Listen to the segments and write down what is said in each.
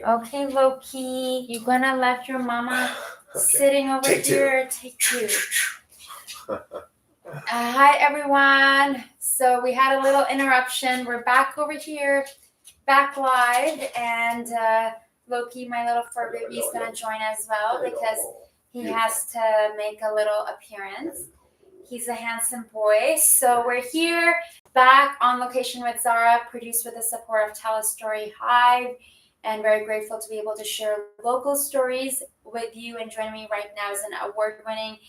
Okay, Loki, you're gonna let your mama Okay. sitting over Take here. Take two. Hi, everyone. So we had a little interruption. We're back over here, back live, and Loki, my little fur baby, is gonna join as well because he has to make a little appearance. He's a handsome boy. So we're here, back on location with Zara, produced with the support of Tell a Story Hive, and very grateful to be able to share local stories with you. And joining me right now is an award-winning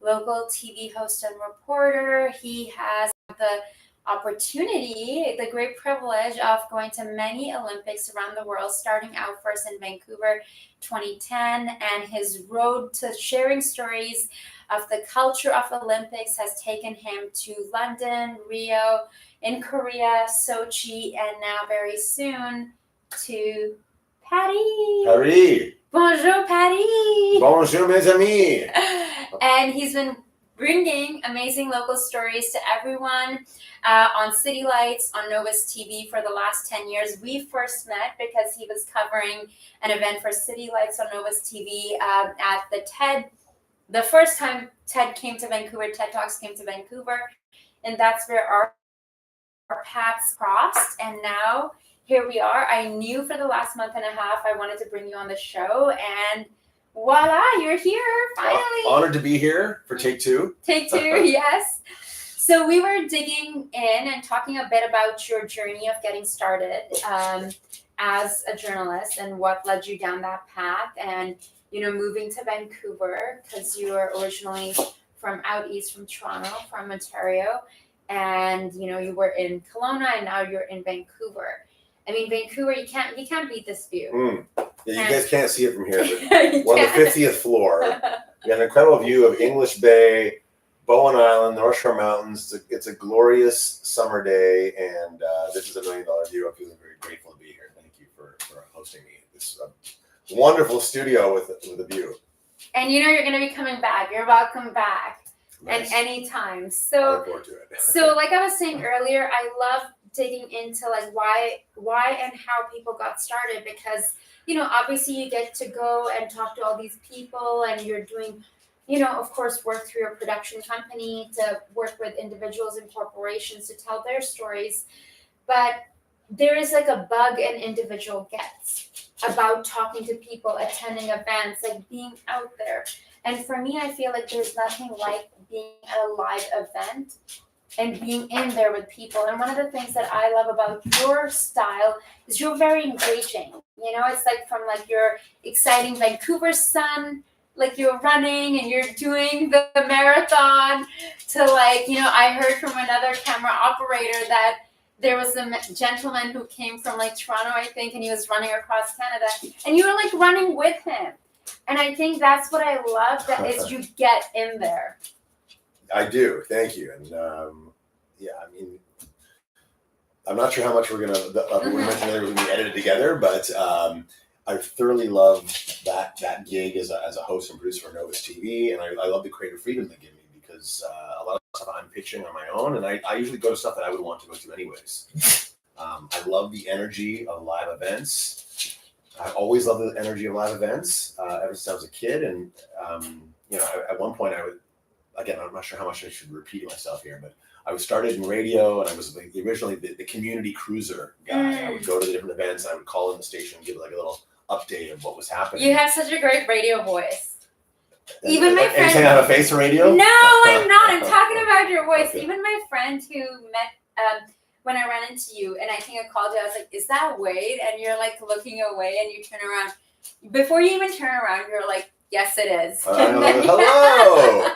local TV host and reporter. He has the opportunity, the great privilege of going to many Olympics around the world, starting out first in Vancouver 2010, and his road to sharing stories of the culture of Olympics has taken him to London, Rio, in Korea, Sochi, and now very soon to Paris. Paris. Bonjour, Paris. Bonjour, mes amis. And he's been bringing amazing local stories to everyone on City Lights, on Novus TV for the last 10 years. We first met because he was covering an event for City Lights on Novus TV at the TED. The first time TED came to Vancouver, TED Talks came to Vancouver, and that's where our paths crossed. And now here we are. I knew for the last month and a half I wanted to bring you on the show, and voila, you're here finally. Honored to be here for Take Two. Take two, yes. So we were digging in and talking a bit about your journey of getting started as a journalist and what led you down that path, and moving to Vancouver because you were originally from out east, from Toronto, from Ontario, and you were in Kelowna, and now you're in Vancouver. I mean, Vancouver, you can't beat this view. Yeah, you guys can't see it from here, but we're on the 50th floor. We have an incredible view of English Bay, Bowen Island, North Shore Mountains. It's a glorious summer day, and this is $1 million view. I'm feeling very grateful to be here. Thank you for hosting me. It's a wonderful studio with a view. And you're going to be coming back. You're welcome back. Nice. And anytime. I look forward to it. So like I was saying earlier, I love digging into like why and how people got started, because obviously you get to go and talk to all these people, and you're doing of course work through your production company to work with individuals and corporations to tell their stories, but there is like a bug an individual gets about talking to people, attending events, like being out there. And for me, I feel like there's nothing like being at a live event and being in there with people. And one of the things that I love about your style is you're very engaging. It's like from like your exciting Vancouver sun, like you're running and you're doing the marathon, to like, I heard from another camera operator that there was a gentleman who came from like Toronto, I think, and he was running across Canada, and you were like running with him. And I think that's what I love, that is you get in there. I do. Thank you. And yeah, I mean, I'm not sure how much we're gonna be edited together, but I thoroughly love that gig as a host and producer for Novus TV, and I love the creative freedom they give me, because a lot of stuff I'm pitching on my own, and I usually go to stuff that I would want to go to anyways. I love the energy of live events. I always love the energy of live events ever since I was a kid, and at one point again, I'm not sure how much I should repeat myself here, but I was started in radio, and I was originally the community cruiser guy. I would go to the different events, and I would call in the station and give like a little update of what was happening. You have such a great radio voice. Even my friend. Are you saying I have a face for radio? No, I'm not. I'm talking about your voice. Okay. Even my friend who met when I ran into you, and I think I called you, I was like, "Is that Wade?" And you're like looking away, and you turn around. Before you even turn around, you're like, "Yes, it is." Hello.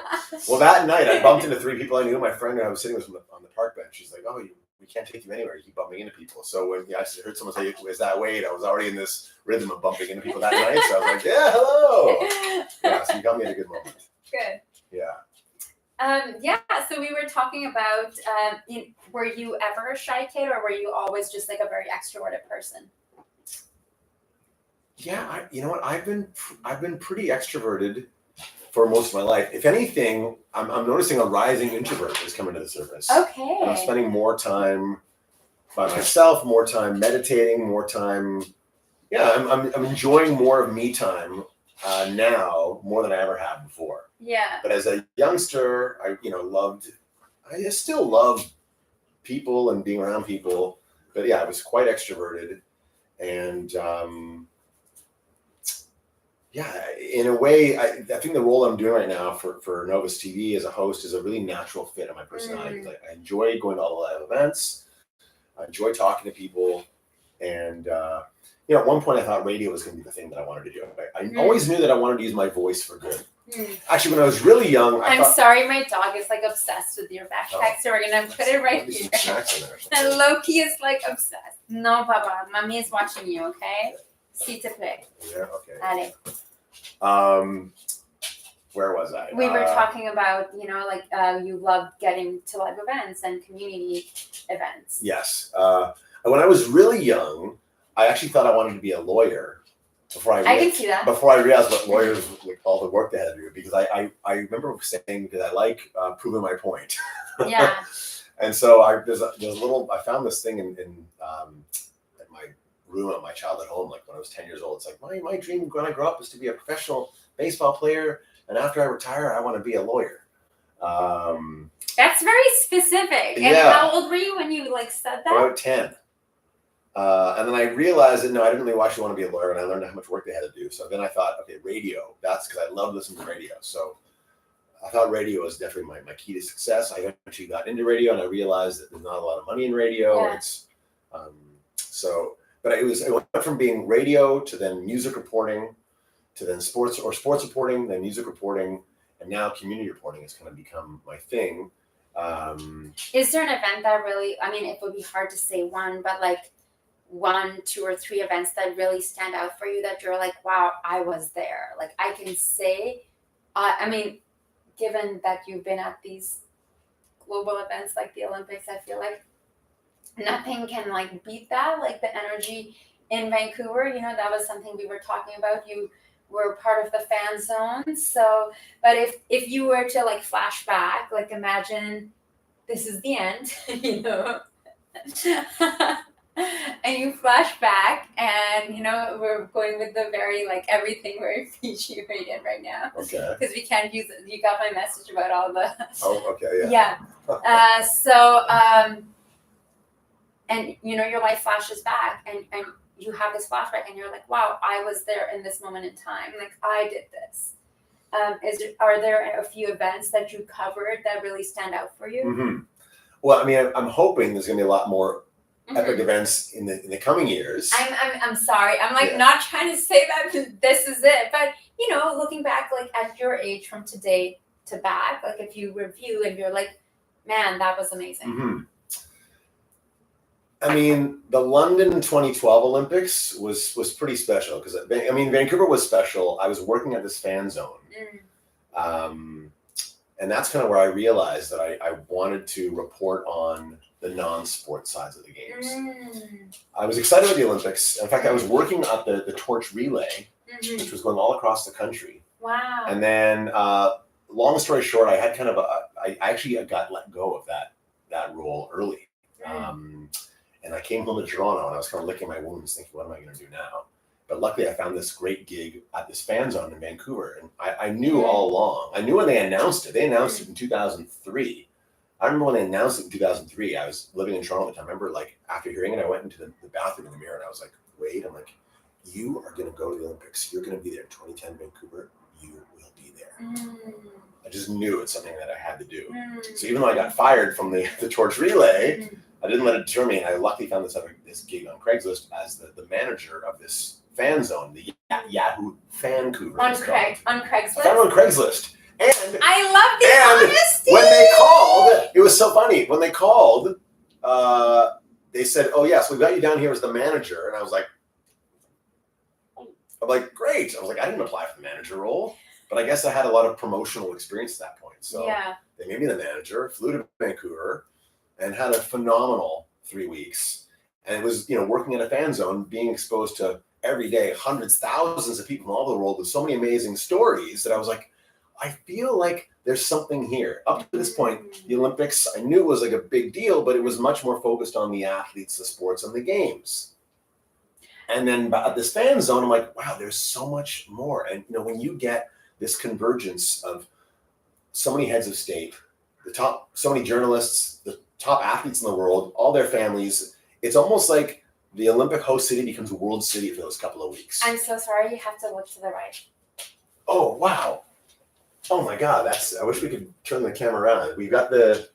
Well, that night I bumped into 3 people I knew. My friend who I was sitting with on the park bench, she's like, "Oh, we can't take you anywhere. You keep bumping into people." So when I heard someone say, "Is that Wade?" I was already in this rhythm of bumping into people that night. So I was like, "Yeah, hello." Yeah, so you got me at a good moment. Good. Yeah. So we were talking about, were you ever a shy kid, or were you always just like a very extroverted person? Yeah, you know what? I've been pretty extroverted for most of my life. If anything, I'm noticing a rising introvert is coming to the surface. Okay. And I'm spending more time by myself, more time meditating, more time yeah, I'm enjoying more of me time now more than I ever have before. Yeah. But as a youngster, I still love people and being around people. But yeah, I was quite extroverted, and yeah, in a way, I think the role I'm doing right now for Novus TV as a host is a really natural fit of my personality. Like, I enjoy going to all the live events. I enjoy talking to people, and at one point I thought radio was going to be the thing that I wanted to do. I always knew that I wanted to use my voice for good. Actually, when I was really young, I'm sorry, my dog is like obsessed with your backpack, so we're gonna put it right here. And Loki is like obsessed. No, Papa, Mommy is watching you. Okay, see to play. Yeah. Okay. Allez. Where was I? We were talking about, you love getting to live events and community events. Yes. When I was really young, I actually thought I wanted to be a lawyer. I can see that. Before I realized what lawyers, like, all the work they had to do, because I remember saying that I like proving my point. Yeah. And so there's a little, I found this thing in my room at my childhood home, like when I was 10 years old. It's like, my dream when I grow up is to be a professional baseball player, and after I retire, I want to be a lawyer. That's very specific. And how old were you when you said that? About 10. And then I realized that, no, I didn't really actually want to be a lawyer, and I learned how much work they had to do. So then I thought, okay, radio. That's because I love listening to radio. So I thought radio was definitely my key to success. I eventually got into radio, and I realized that there's not a lot of money in radio. Yeah. But it went from being radio to then music reporting, to then sports reporting, then music reporting, and now community reporting has kind of become my thing. Is there an event that really, it would be hard to say one, but 1, 2, or 3 events that really stand out for you that you're like, wow, I was there. Like, I can say, given that you've been at these global events like the Olympics, I feel like nothing can beat that. Like the energy in Vancouver, that was something we were talking about. You were part of the fan zone. So, but if you were to flash back, imagine this is the end, and you flash back, and we're going with the very everything very PG rated right now. Okay. Because we can't use it. You got my message about all the. Oh, okay, yeah. Yeah. And your life flashes back, and you have this flashback, and you're like, wow, I was there in this moment in time. Like, I did this. Are there a few events that you covered that really stand out for you? Mm-hmm. Well, I'm hoping there's going to be a lot more epic events in the coming years. I'm sorry. I'm not trying to say that this is it, but looking back at your age from today to back, if you review and you're like, man, that was amazing. Mm-hmm. The London 2012 Olympics was pretty special because Vancouver was special. I was working at this fan zone, and that's kind of where I realized that I wanted to report on the non-sport sides of the games. I was excited about the Olympics. In fact, I was working at the torch relay, which was going all across the country. Wow! And then, long story short, I had I actually got let go of that role early. And I came home to Toronto, and I was kind of licking my wounds, thinking, what am I going to do now? But luckily, I found this great gig at this fan zone in Vancouver. And I knew all along. I knew when they announced it. They announced it in 2003. I remember when they announced it in 2003. I was living in Toronto at the time. I remember, after hearing it, I went into the bathroom in the mirror, and I was like, wait. I'm like, you are going to go to the Olympics. You're going to be there in 2010 Vancouver. You will be there. I just knew it's something that I had to do. So even though I got fired from the torch relay, I didn't let it deter me, and I luckily found this gig on Craigslist as the manager of this fan zone, the Yahoo Vancouver. On Craigslist? I found it on Craigslist. And I love the honesty! When they called, it was so funny. When they called, they said, oh, yes, we've got you down here as the manager. And I was like, great. I was like, I didn't apply for the manager role, but I guess I had a lot of promotional experience at that point. So they made me the manager, flew to Vancouver, and had a phenomenal 3 weeks. And it was, working in a fan zone, being exposed to every day hundreds, thousands of people from all over the world with so many amazing stories that I was like, I feel like there's something here. Up to this point, the Olympics, I knew it was a big deal, but it was much more focused on the athletes, the sports, and the games. And then at this fan zone, I'm like, wow, there's so much more. And when you get this convergence of so many heads of state, so many journalists, the top athletes in the world, all their families, it's almost like the Olympic host city becomes a world city for those couple of weeks. I'm so sorry, you have to look to the right. Oh, wow. Oh my God, I wish we could turn the camera around. We've got the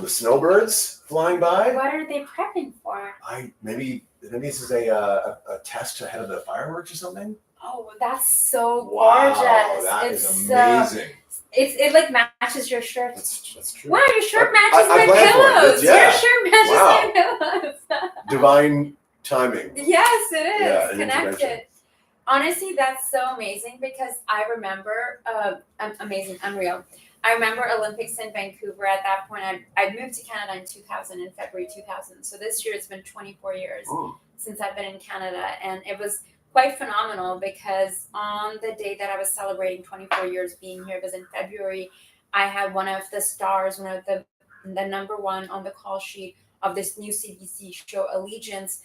snowbirds flying by. What are they prepping for? Maybe this is a test ahead of the fireworks or something. Oh, that's so Wow, gorgeous. that It's is amazing. It like matches your shirt. That's true. Wow, your shirt matches I my planned for it. pillows. Yeah. Your shirt matches Wow. my pillows. Divine timing. Yes, it is. Yeah, an Connected. intervention. Honestly, that's so amazing because I remember, amazing, unreal. I remember Olympics in Vancouver. At that point, I moved to Canada in 2000, in February 2000. So this year it's been 24 years since I've been in Canada. And it was quite phenomenal because on the day that I was celebrating 24 years being here, it was in February, I had one of the stars, one of the number one on the call sheet of this new CBC show, Allegiance,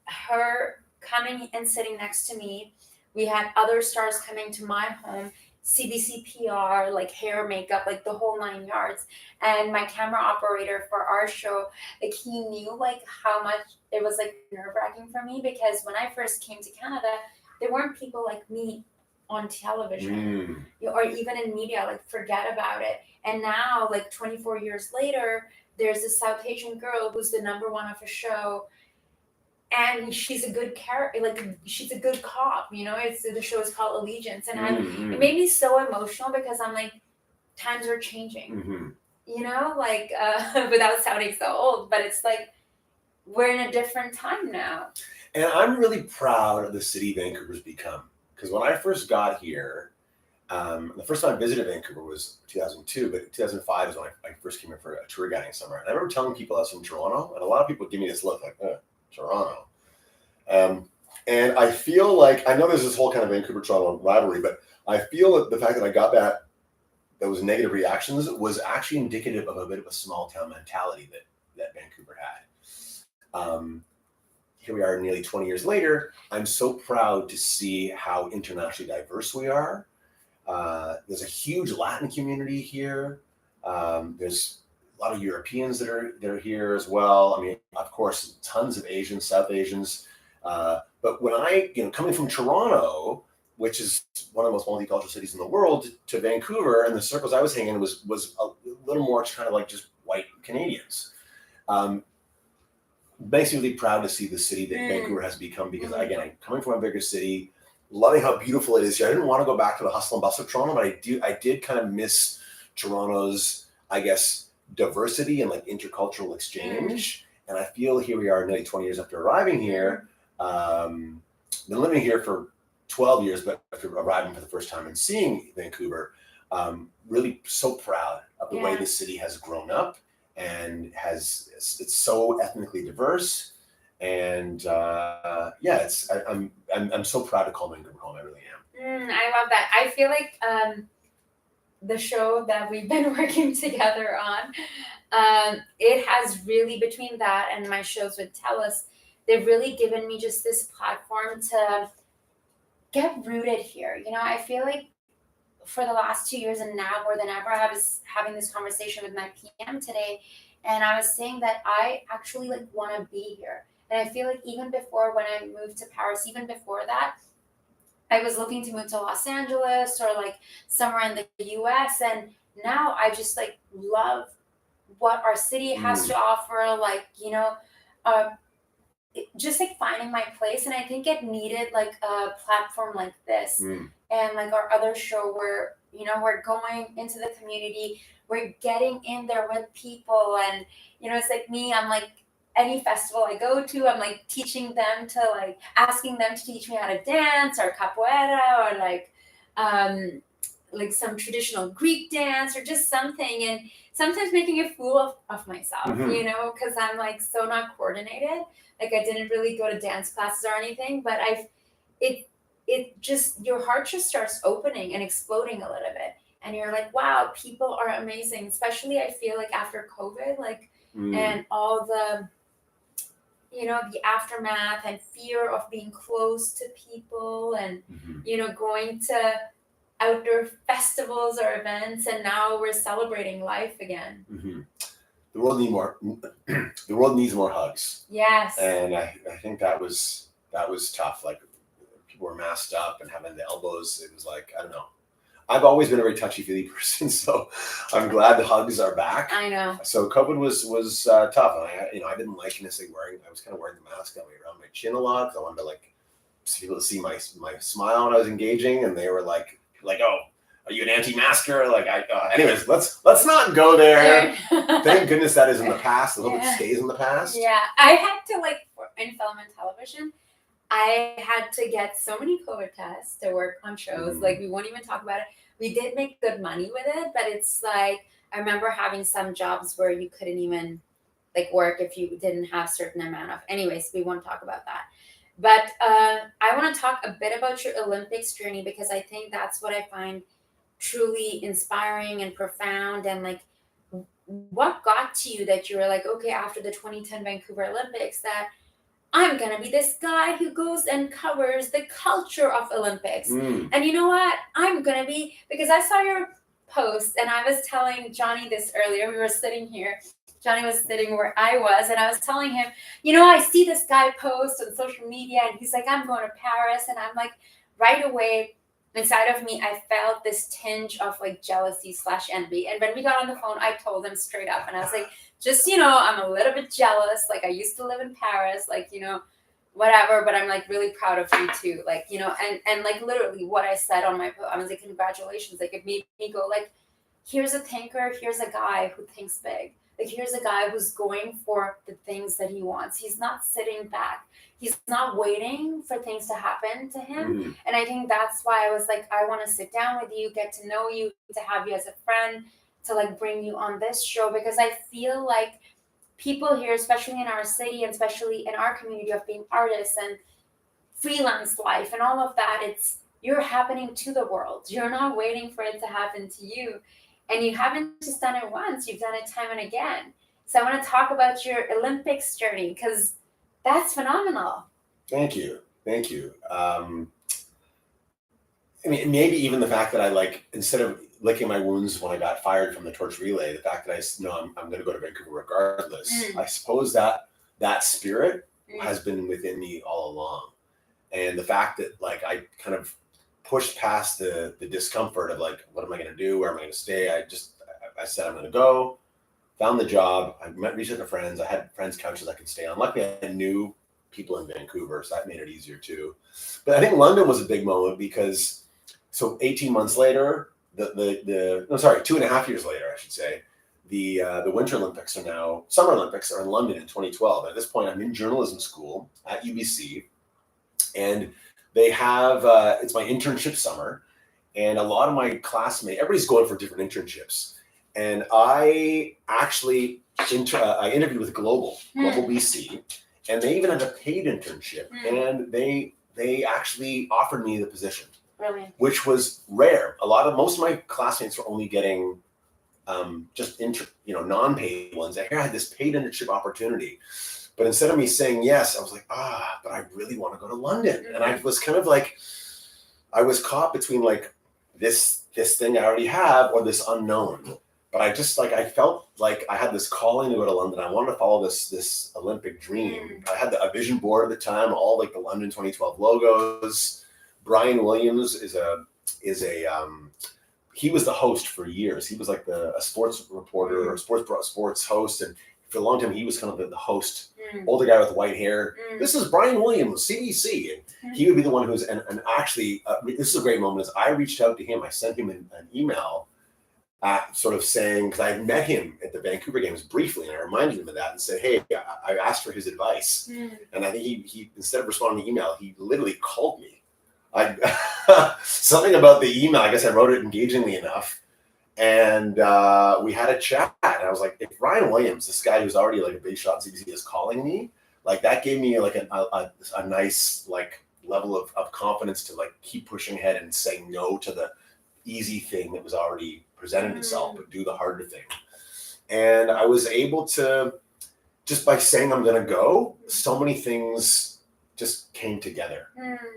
her coming and sitting next to me. We had other stars coming to my home, CBC PR, like hair, makeup, like the whole 9 yards. And my camera operator for our show, like he knew like how much it was like nerve-wracking for me because when I first came to Canada, there weren't people like me on television or even in media, like forget about it. And now like 24 years later, there's this South Asian girl who's the number one of a show. And she's a good character, like she's a good cop, the show is called Allegiance. And it made me so emotional because I'm like, times are changing, without sounding so old, but it's like, we're in a different time now. And I'm really proud of the city Vancouver's become. Because when I first got here, the first time I visited Vancouver was 2002, but 2005 is when I first came here for a tour guiding summer. And I remember telling people I was from Toronto, and a lot of people give me this look like, Toronto. And I feel like, I know there's this whole kind of Vancouver-Toronto rivalry, but I feel that the fact that I got those negative reactions was actually indicative of a bit of a small town mentality that Vancouver had. Here we are nearly 20 years later. I'm so proud to see how internationally diverse we are. There's a huge Latin community here. There's a lot of Europeans that are here as well. I mean, of course, tons of Asians, South Asians. But when coming from Toronto, which is one of the most multicultural cities in the world, to Vancouver, and the circles I was hanging in was a little more kind of like just white Canadians. Makes me really proud to see the city that Vancouver has become because, again, I'm coming from a bigger city, loving how beautiful it is here. I didn't want to go back to the hustle and bustle of Toronto, but I did kind of miss Toronto's, I guess, diversity and like intercultural exchange. And I feel here we are nearly 20 years after arriving here. Been living here for 12 years, but after arriving for the first time and seeing Vancouver, really so proud of the way the city has grown up and it's so ethnically diverse. And I'm so proud to call Vancouver home. I really am. I love that. I feel like the show that we've been working together on, it has really, between that and my shows with TELUS, they've really given me just this platform to get rooted here. I feel like for the last 2 years and now more than ever, I was having this conversation with my PM today, and I was saying that I actually like want to be here. And I feel like even before when I moved to Paris, even before that, I was looking to move to Los Angeles or like somewhere in the US. And now I just like love what our city has to offer, like, just like finding my place. And I think it needed like a platform like this and like our other show where, we're going into the community, we're getting in there with people. And, it's like me, I'm like, any festival I go to, I'm like teaching them to like asking them to teach me how to dance or capoeira or like some traditional Greek dance or just something. And sometimes making a fool of myself, because I'm like so not coordinated. Like I didn't really go to dance classes or anything, but it just, your heart just starts opening and exploding a little bit. And you're like, wow, people are amazing. Especially I feel like after COVID, like, and all the the aftermath and fear of being close to people and, going to outdoor festivals or events. And now we're celebrating life again. The world needs more. The world needs more hugs. Yes. And I think that was tough. Like people were masked up and having the elbows. It was like, I don't know. I've always been a very touchy-feely person, so I'm glad the hugs are back. I know. So COVID was tough, and I didn't like necessarily wearing. I was kind of wearing the mask that way around my chin a lot because I wanted to like people to see my smile when I was engaging, and they were like, oh, are you an anti-masker? Like anyways, let's not go there. Thank goodness that is in the past. I hope it stays in the past. Yeah, I had to in film and television. I had to get so many COVID tests to work on shows. Like we won't even talk about it. We did make good money with it, but it's like I remember having some jobs where you couldn't even work if you didn't have certain amount of. Anyways, we won't talk about that. But I want to talk a bit about your Olympics journey because I think that's what I find truly inspiring and profound. And what got to you that you were like, okay, after the 2010 Vancouver Olympics, that I'm going to be this guy who goes and covers the culture of Olympics. And you know what? I'm going to be, because I saw your post and I was telling Johnny this earlier. We were sitting here. Johnny was sitting where I was and I was telling him, I see this guy post on social media and he's like, I'm going to Paris. And I'm like, right away, inside of me, I felt this tinge of jealousy/envy. And when we got on the phone, I told him straight up and I was like, just, I'm a little bit jealous. I used to live in Paris, whatever, but I'm really proud of you too. And literally what I said on my post, I was like, congratulations. It made me go here's a thinker. Here's a guy who thinks big. Here's a guy who's going for the things that he wants. He's not sitting back. He's not waiting for things to happen to him. And I think that's why I was like, I want to sit down with you, get to know you, to have you as a friend, to bring you on this show, because I feel like people here, especially in our city and especially in our community of being artists and freelance life and all of that, you're happening to the world. You're not waiting for it to happen to you. And you haven't just done it once, you've done it time and again. So I want to talk about your Olympics journey because that's phenomenal. Thank you. Maybe even the fact that I instead of licking my wounds when I got fired from the torch relay, the fact that I'm going to go to Vancouver regardless. I suppose that spirit has been within me all along. And the fact that I kind of pushed past the discomfort of what am I going to do? Where am I going to stay? I said, I'm going to go, found the job. I reached out to friends. I had friends' couches I could stay on. Luckily, I knew people in Vancouver, so that made it easier too. But I think London was a big moment because 18 months later, 2.5 years later, I should say, the Winter Olympics Summer Olympics are in London in 2012. At this point, I'm in journalism school at UBC, and they have, it's my internship summer, and a lot of my classmates, everybody's going for different internships. And I actually, I interviewed with Global BC, and they even had a paid internship, and they actually offered me the position. Brilliant. Which was rare. Most of my classmates were only getting just non-paid ones. I had this paid internship opportunity, but instead of me saying yes, I was like, but I really want to go to London. And I was kind of I was caught between this thing I already have or this unknown. But I just I felt like I had this calling to go to London. I wanted to follow this Olympic dream. I had a vision board at the time, all the London 2012 logos. Brian Williams is he was the host for years. He was a sports reporter or sports host, and for a long time he was kind of the host, older guy with white hair. This is Brian Williams, CBC, and he would be the one who's and actually this is a great moment. Is I reached out to him. I sent him an email, sort of saying, because I had met him at the Vancouver Games briefly, and I reminded him of that and said, hey, I asked for his advice, and I think he instead of responding to email, he literally called me. Something about the email, I guess I wrote it engagingly enough, and we had a chat. And I was like, if Brian Williams, this guy who's already a big shot in CBC, is calling me, that gave me a nice level of confidence to keep pushing ahead and saying no to the easy thing that was already presenting itself, but do the harder thing. And I was able to just by saying I'm going to go, so many things just came together.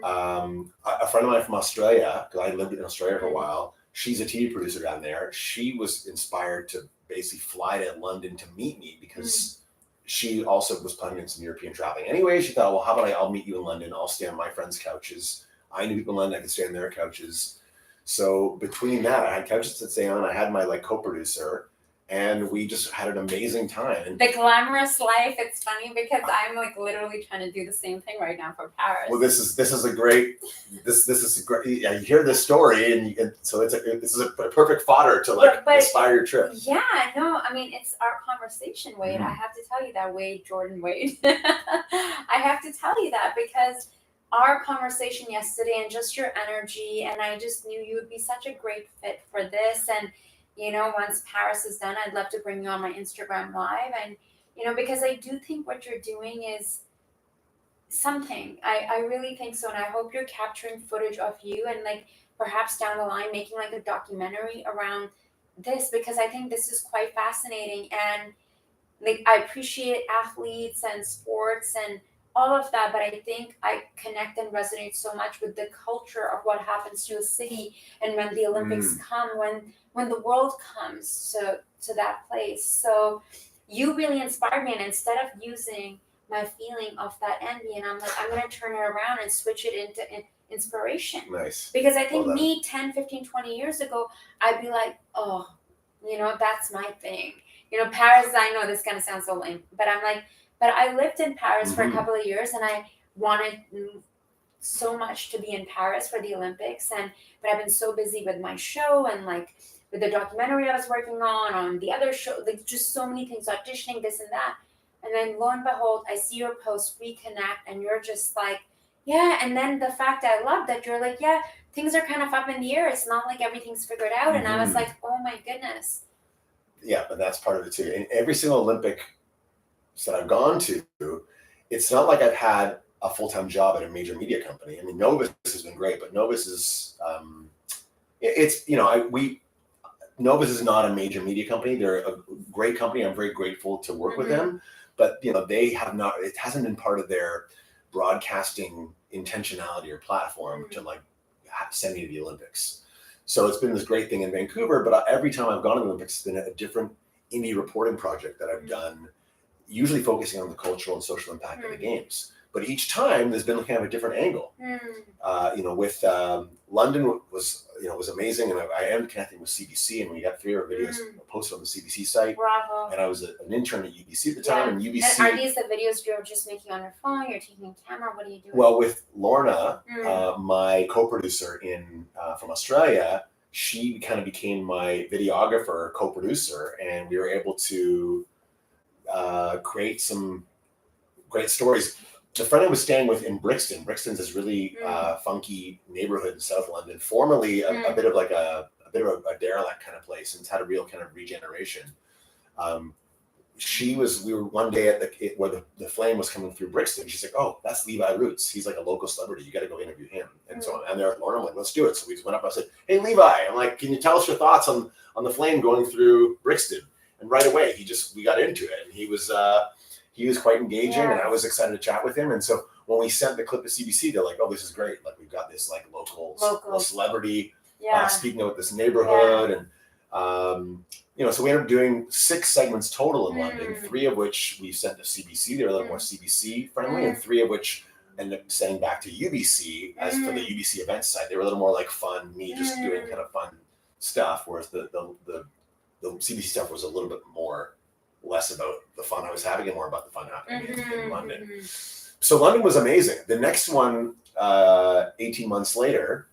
A friend of mine from Australia, because I lived in Australia for a while, she's a TV producer down there. She was inspired to basically fly to London to meet me because she also was planning on some European traveling. Anyway, she thought, well, how about I'll meet you in London. I'll stay on my friends' couches. I knew people in London. I could stay on their couches. So between that, I had couches to stay on. I had my like co-producer, and we just had an amazing time. And the glamorous life. It's funny because I'm like literally trying to do the same thing right now for Paris. well, this is a great. Yeah, you hear this story, and so this is a perfect fodder to like But- inspire your trip. Yeah, no, I mean, it's our conversation, Wade. I have to tell you that, Wade, Jordan Wade. I have to tell you that because our conversation yesterday and just your energy, and I just knew you would be such a great fit for this. And, you know, once Paris is done, I'd love to bring you on my Instagram Live. And, you know, because I do think what you're doing is something. I really think so. And I hope you're capturing footage of you and, like, perhaps down the line making, like, a documentary around this, because I think this is quite fascinating. And like, I appreciate athletes and sports and all of that, but I think I connect and resonate so much with the culture of what happens to a city, and when the Olympics come, when the world comes to that place. So you really inspired me, and instead of using my feeling of that envy, and I'm like, I'm gonna turn it around and switch it into inspiration. Nice. Because I think Well done. me 10, 15, 20 years ago, I'd be like, oh, you know, that's my thing. You know, Paris, I know this kind of sounds so lame, but I'm like, but I lived in Paris for a couple of years, and I wanted so much to be in Paris for the Olympics. But I've been so busy with my show and like with the documentary I was working on the other show, like just so many things, auditioning, this and that. And then lo and behold, I see your post, reconnect, and you're just like, yeah. And then the fact I love that you're like, yeah, things are kind of up in the air. It's not like everything's figured out. And I was like, oh my goodness. Yeah, but that's part of it too. In every single Olympic that I've gone to, it's not like I've had a full-time job at a major media company. I mean, Novus has been great, but Novus is, it's, you know, Novus is not a major media company. They're a great company. I'm very grateful to work with them, but you know, they have not, it hasn't been part of their broadcasting intentionality or platform to like send me to the Olympics. So it's been this great thing in Vancouver, but every time I've gone to the Olympics, it's been a different indie reporting project that I've done, usually focusing on the cultural and social impact of the games. But each time there's been kind of a different angle. You know, with London was amazing, and I am connecting with CBC, and we got 3 of our videos posted on the CBC site. Bravo. And I was an intern at UBC at the time, and UBC. And are these the videos you're just making on your phone? You're taking a camera? What are you doing? Well, with Lorna, my co-producer from Australia, she kind of became my videographer, co-producer, and we were able to create some great stories. The friend I was staying with in Brixton. Brixton's this really funky neighborhood in South London, formerly a bit of a derelict kind of place, and it's had a real kind of regeneration. We were one day at where the flame was coming through Brixton. She's like, oh, that's Levi Roots. He's like a local celebrity. You got to go interview him. And so I'm there with Lauren. I'm like, let's do it. So we went up. I said, hey, Levi. I'm like, can you tell us your thoughts on the flame going through Brixton? And right away, we got into it. And he was quite engaging, and I was excited to chat with him. And so when we sent the clip to CBC, they're like, oh, this is great. Like, we've got this like local celebrity speaking about this neighborhood. And, you know, so we ended up doing 6 segments total in London, 3 of which we sent to CBC. They were a little more CBC friendly, and 3 of which ended up sending back to UBC as for the UBC events side. They were a little more like fun, me just doing kind of fun stuff, whereas the CBC stuff was a little bit less about the fun I was having and more about the fun happening in London. So London was amazing. The next one, 18 months later,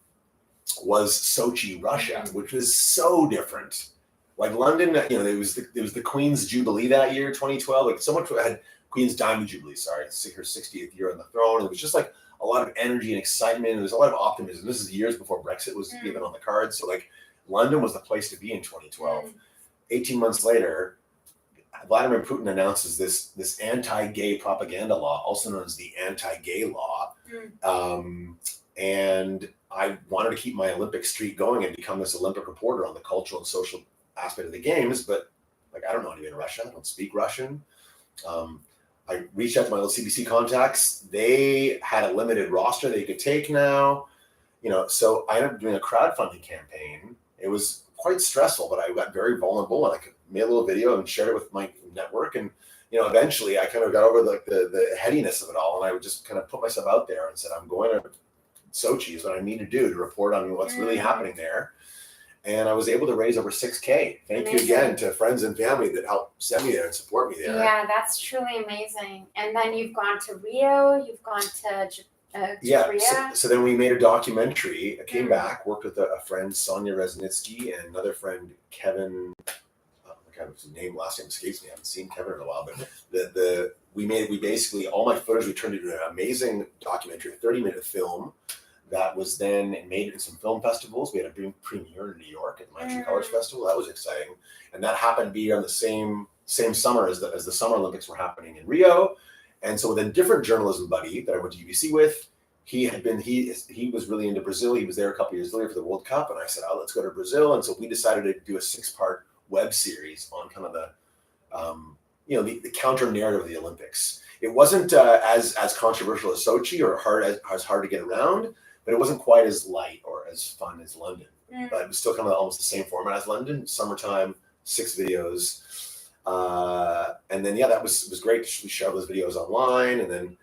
was Sochi, Russia, which was so different. Like London, you know, it was the Queen's Jubilee that year, 2012. Like so much had Queen's Diamond Jubilee, sorry, her 60th year on the throne. It was just like a lot of energy and excitement. There was a lot of optimism. This is years before Brexit was even on the cards. So like London was the place to be in 2012. 18 months later, Vladimir Putin announces this anti-gay propaganda law, also known as the anti-gay law. And I wanted to keep my Olympic streak going and become this Olympic reporter on the cultural and social aspect of the games, but like I don't know anybody in Russia. I don't speak Russian. I reached out to my little CBC contacts. They had a limited roster they could take now. So I ended up doing a crowdfunding campaign. It was quite stressful, but I got very vulnerable, and I made a little video and shared it with my network. And eventually I kind of got over the headiness of it all, and I would just kind of put myself out there and said, I'm going to Sochi is what I need to do to report on what's really happening there. And I was able to raise over $6,000. Thank you again to friends and family that helped send me there and support me there. Yeah, that's truly amazing. And then you've gone to Rio, you've gone to Korea. So then we made a documentary. I came back, worked with a friend, Sonia Resnitsky, and another friend, Kevin. His last name escapes me. I haven't seen Kevin in a while, but we basically, all my footage we turned into an amazing documentary, a 30-minute film that was then made in some film festivals. We had a big premiere in New York at the Montreal Colors Festival. That was exciting, and that happened to be on the same summer as the Summer Olympics were happening in Rio. And so with a different journalism buddy that I went to UBC with, he was really into Brazil. He was there a couple years later for the World Cup, and I said, let's go to Brazil. And so we decided to do a 6-part web series on kind of the counter narrative of the Olympics. It wasn't as controversial as Sochi or as hard to get around, but it wasn't quite as light or as fun as London. But it was still kind of almost the same format as London. Summertime, 6 videos, and then that was great. We shared those videos online, and then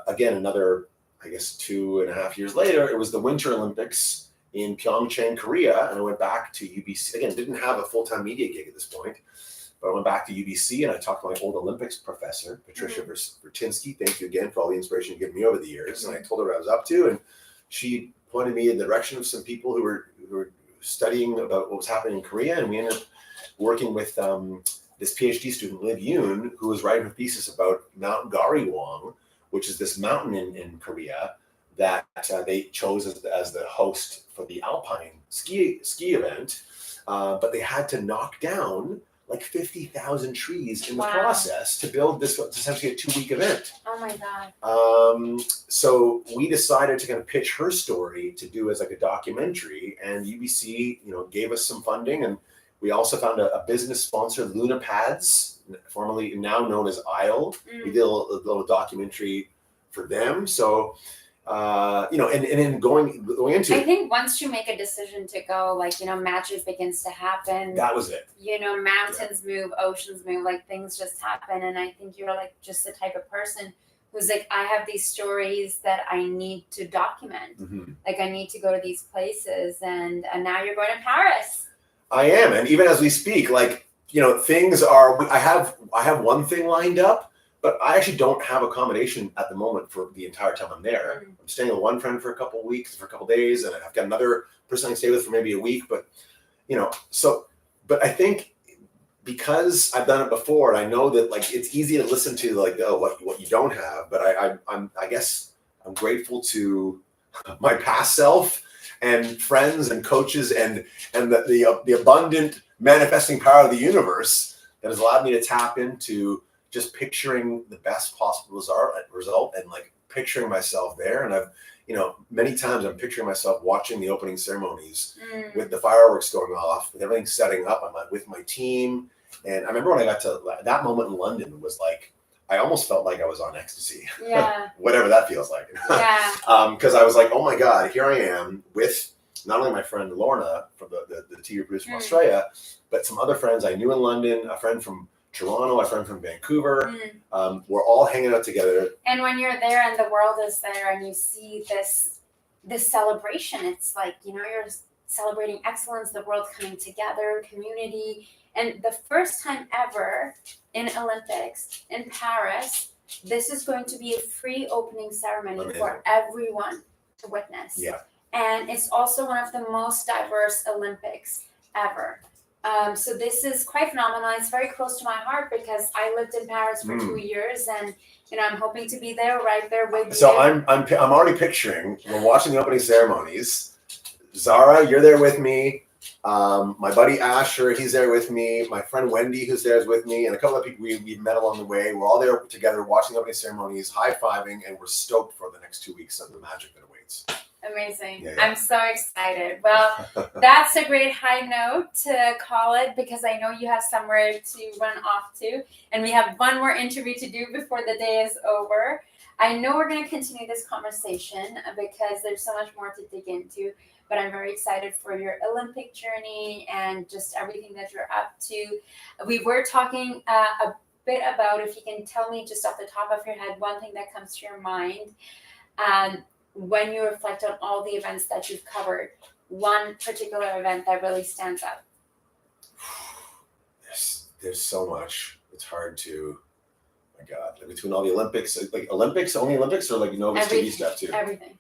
again another, I guess 2.5 years later, it was the Winter Olympics in Pyeongchang, Korea, and I went back to UBC. Again, didn't have a full-time media gig at this point, but I went back to UBC and I talked to my old Olympics professor, Patricia Vertinsky. Thank you again for all the inspiration you've given me over the years. And I told her what I was up to, and she pointed me in the direction of some people who were studying about what was happening in Korea, and we ended up working with this PhD student, Liv Yoon, who was writing her thesis about Mount Gariwang, which is this mountain in Korea that they chose as the host for the alpine ski event, but they had to knock down like 50,000 trees in the process to build this essentially a 2-week event. Oh my God. So we decided to kind of pitch her story to do as like a documentary, and UBC, gave us some funding, and we also found a business sponsor, Luna Pads, formerly now known as Isle. We did a little documentary for them. So, and then going into, I think once you make a decision to go, magic begins to happen. that was it. Mountains move, oceans move, things just happen. And I think you're just the type of person who's I have these stories that I need to document. I need to go to these places, and now you're going to Paris. I am, and even as we speak, things are. I have one thing lined up, but I actually don't have accommodation at the moment for the entire time I'm there. I'm staying with one friend for a couple of weeks, for a couple of days, and I've got another person I can stay with for maybe a week. But but I think because I've done it before, and I know that it's easy to listen to what you don't have. But I guess I'm grateful to my past self and friends and coaches and the abundant manifesting power of the universe that has allowed me to tap into just picturing the best possible result and picturing myself there. And I've, many times I'm picturing myself watching the opening ceremonies with the fireworks going off, with everything setting up. I'm with my team. And I remember when I got to that moment in London was I almost felt like I was on ecstasy. Yeah. Whatever that feels like. Yeah. Because I was like, oh my God, here I am with not only my friend Lorna from the TV producer from Australia, but some other friends I knew in London, a friend from Toronto, a friend from Vancouver. We're all hanging out together. And when you're there and the world is there and you see this celebration, it's you're celebrating excellence, the world coming together, community. And the first time ever in Olympics in Paris, this is going to be a free opening ceremony for everyone to witness. Yeah. And it's also one of the most diverse Olympics ever. So this is quite phenomenal. It's very close to my heart because I lived in Paris for 2 years, and I'm hoping to be there, right there with you. So I'm already picturing, we're watching the opening ceremonies. Zara, you're there with me. My buddy Asher, he's there with me. My friend Wendy, who's there, is with me, and a couple of people we've met along the way. We're all there together watching the opening ceremonies, high-fiving, and we're stoked for the next 2 weeks of the magic that awaits. Amazing. Yeah. I'm so excited. Well, that's a great high note to call it because I know you have somewhere to run off to, and we have one more interview to do before the day is over. I know we're going to continue this conversation because there's so much more to dig into, but I'm very excited for your Olympic journey and just everything that you're up to. We were talking a bit about, if you can tell me just off the top of your head, one thing that comes to your mind. When you reflect on all the events that you've covered, one particular event that really stands out. There's so much. It's hard to. My God, like between all the Olympics, like Olympics, only Olympics, or like Novus TV stuff too. Everything.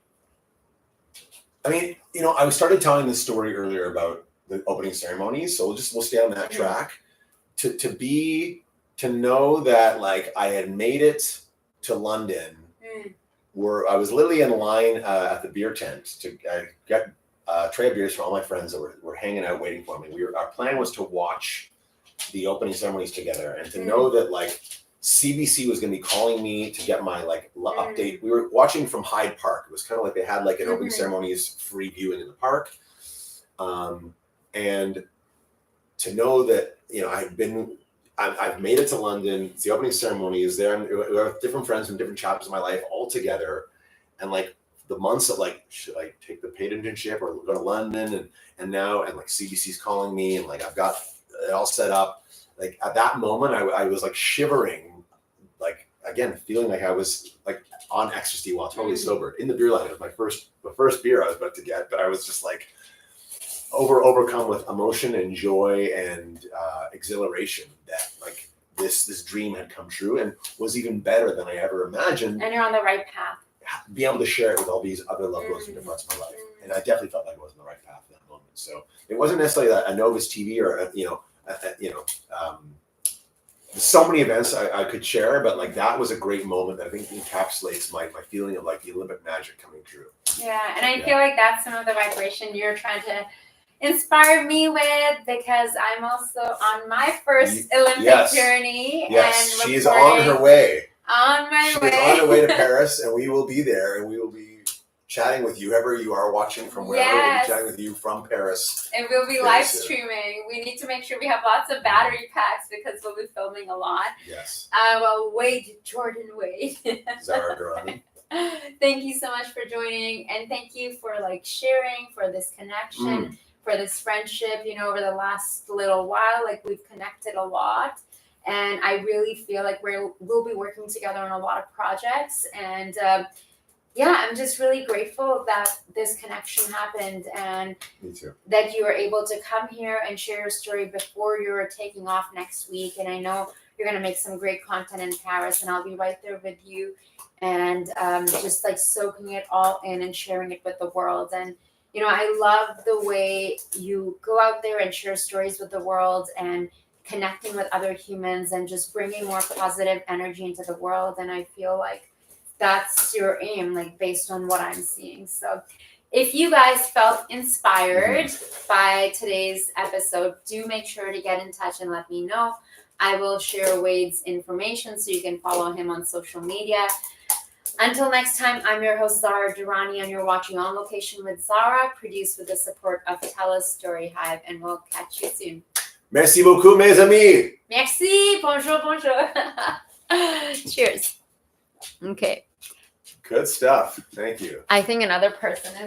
I mean, I started telling this story earlier about the opening ceremonies, so we'll stay on that track. To know that like I had made it to London. Where I was literally in line at the beer tent to get a tray of beers for all my friends that were hanging out waiting for me. Our plan was to watch the opening ceremonies together, and to know that like CBC was going to be calling me to get my like update. We were watching from Hyde Park. It was kind of like they had like an opening ceremonies free viewing in the park, and to know that I've made it to London. It's the opening ceremony is there. And we have different friends from different chapters of my life all together. And like the months of like, should I take the paid internship or go to London? And now like CBC's calling me and like I've got it all set up. Like at that moment, I was like shivering, like again, feeling like I was like on ecstasy while totally sober in the beer line. It was the first beer I was about to get, but I was just like overcome with emotion and joy and exhilaration that like this dream had come true and was even better than I ever imagined. And you're on the right path. Be able to share it with all these other loved ones in different parts of my life, and I definitely felt like I was on the right path at that moment. So it wasn't necessarily a Novus TV or so many events I could share, but like that was a great moment that I think encapsulates my feeling of like the Olympic magic coming true. Yeah, and I feel like that's some of the vibration you're trying to inspire me with because I'm also on my first Olympic journey. Yes, and she's on her way. On my way. She's on her way to Paris, and we will be there, and we will be chatting with you, whoever you are watching from wherever. We'll be chatting with you from Paris. And we'll be live streaming. We need to make sure we have lots of battery packs because we'll be filming a lot. Yes. Jordan Wade. Zara Durrani. Thank you so much for joining, and thank you for like sharing, for this connection, for this friendship. Over the last little while, like we've connected a lot, and I really feel like we'll be working together on a lot of projects. And I'm just really grateful that this connection happened, and Me too. that you were able to come here and share your story before you're taking off next week. And I know you're going to make some great content in Paris, and I'll be right there with you, and just like soaking it all in and sharing it with the world. And I love the way you go out there and share stories with the world and connecting with other humans and just bringing more positive energy into the world. And I feel like that's your aim, like based on what I'm seeing. So if you guys felt inspired by today's episode, do make sure to get in touch and let me know. I will share Wade's information so you can follow him on social media. Until next time, I'm your host, Zara Durrani, and you're watching On Location with Zara, produced with the support of TELUS Story Hive, and we'll catch you soon. Merci beaucoup, mes amis. Merci. Bonjour, bonjour. Cheers. Okay. Good stuff. Thank you. I think another person is